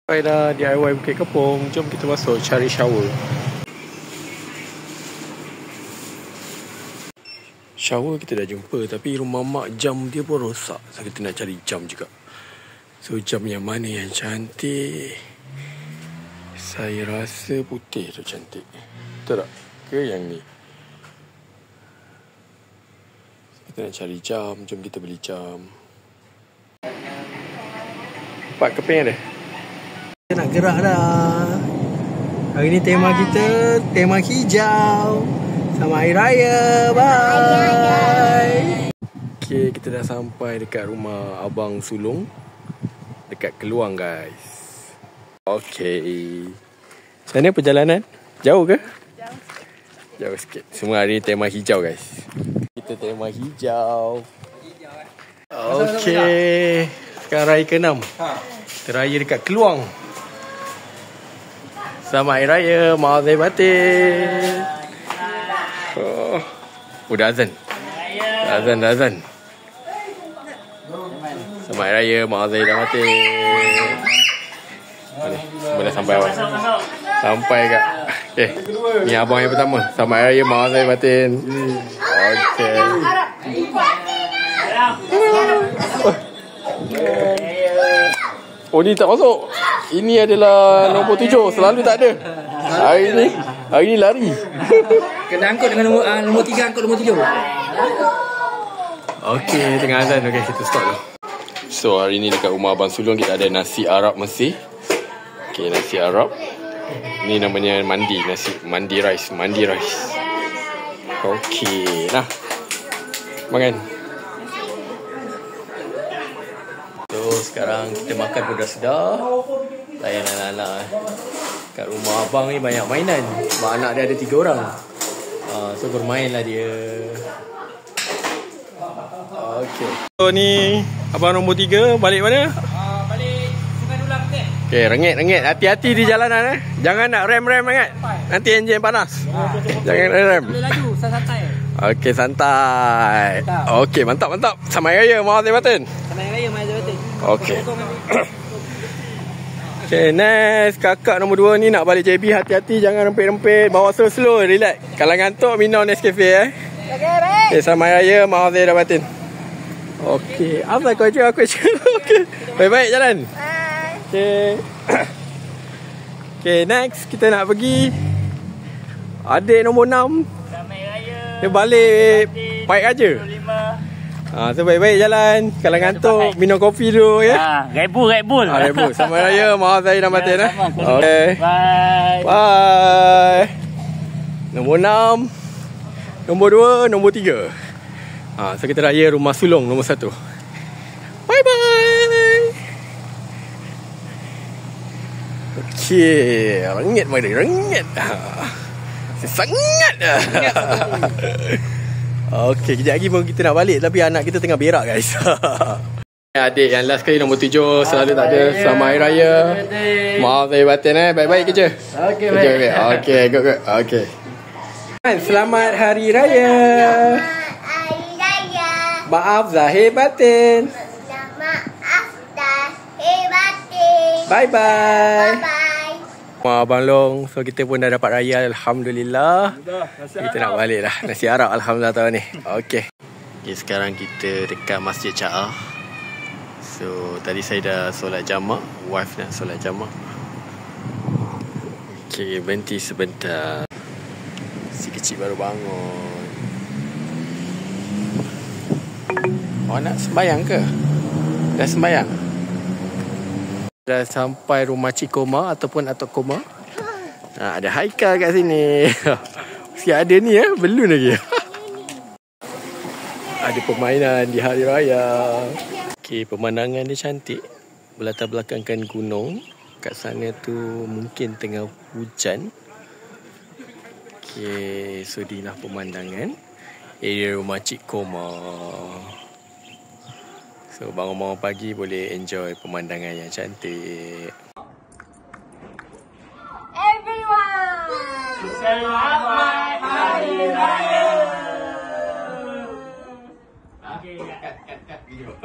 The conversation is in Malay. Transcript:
Sampai dah DIY Bukit Kepong. Jom kita masuk cari shower. Shower kita dah jumpa, tapi rumah mak jam dia pun rosak. So kita nak cari jam juga. So jam yang mana yang cantik? Saya rasa putih tu cantik. Betul tak? Ke yang ni? Kita nak cari jam. Jom kita beli jam. Pak keping ada? Kita nak gerak dah. Hari ni tema kita tema hijau. Sama Hari Raya. Bye. Okay, kita dah sampai dekat rumah Abang Sulong. Dekat Keluang, guys. Okay. Macam mana perjalanan? Jauh ke? Jauh sikit. Semua hari ni tema hijau, guys. Kita tema hijau. Okay. Sekarang raya ke-6. Kita raya dekat Keluang. Selamat Hari Raya, maaf lahir batin. Dah azan. Dah azan. Selamat Hari Raya, maaf lahir batin. Semua dah sampai awal. Sampai kat ni abang yang pertama. Selamat Hari Raya, maaf lahir batin. Okay. Oh, ni tak masuk. Ini adalah nombor 7. Selalu tak ada. Hari ni lari. Kena angkut dengan nombor 3, angkut nombor 7. Okey, tengah azan. Okey, kita stop dah. So, hari ni dekat rumah Abang Sulong kita ada nasi Arab Mesir. Okey, nasi Arab. Ni namanya mandi, nasi mandi rice. Okey, nah. Makan. So, sekarang kita makan pun dah sedar. Layan anak-anak. Kat rumah abang ni banyak mainan. Sebab anak dia ada 3 orang. So, bermainlah dia. Okay. So, ni abang nombor 3. Balik mana? Balik Sungai Dulang ke? Okay, rengit. Hati-hati di jalanan. Jangan nak rem sangat. Nanti enjin panas. Jangan rem. Boleh laju, santai. Okay, santai. Okay, mantap. Selamat Hari Raya, maaf lahir batin. Selamat Hari Raya, maaf lahir batin. Okay. Okay, next. Kakak nombor 2 ni nak balik JB. Hati-hati, jangan rempit-rempit. Bawa slow, relax. Kalau ngantuk, minum Nescafe. Okay, selamat Hari Raya, maaf lahir batin. Okay, apa aku aja. Okay, baik-baik jalan. Bye. Okay. Okay, next. Kita nak pergi adik nombor 6. Dia balik baik aja. So baik-baik jalan. Kalau ngantuk minum kopi dulu ya. Red Bull. Red Bull. Selamat Raya, maaf saya dah batin Okay. Bye. Nombor 6, nombor 2, nombor 3. So kita raya rumah Sulong nombor 1. Bye-bye. Okay, rengit mari, rengit. Sangat. Okey, kejap lagi pun kita nak balik. Tapi anak kita tengah berak, guys. Adik yang last kali nombor 7. Selalu tak ada. Selamat Hari Raya. Maaf lahir batin. Baik-baik kerja. Okay, baik. Okay, good. Okay. Selamat Hari Raya. Hari Raya. Maaf zahir batin. Maaf zahir batin. Bye-bye. Bye. Abang Long. So kita pun dah dapat raya, Alhamdulillah. Kita nak balik dah. Nasi Arab Alhamdulillah tahun ni. Okay, sekarang kita dekat Masjid Cha'ah. So tadi saya dah solat jamak. Wife nak solat jamak. Okay, berhenti sebentar. Si kecil baru bangun. Awak nak sembayang ke? Dah sembayang? Dah sampai rumah Cik Koma ataupun Atok Koma. Ada Haikal kat sini. Mesti ada ni belum lagi. Ada permainan di Hari Raya. Okay, pemandangan dia cantik. Berlatar belakangkan gunung. Kat sana tu mungkin tengah hujan. Okay, so inilah pemandangan area rumah Cik Koma. So bangun-bangun pagi boleh enjoy pemandangan yang cantik. Everyone. Selamat Hari Raya. Okay, cut video.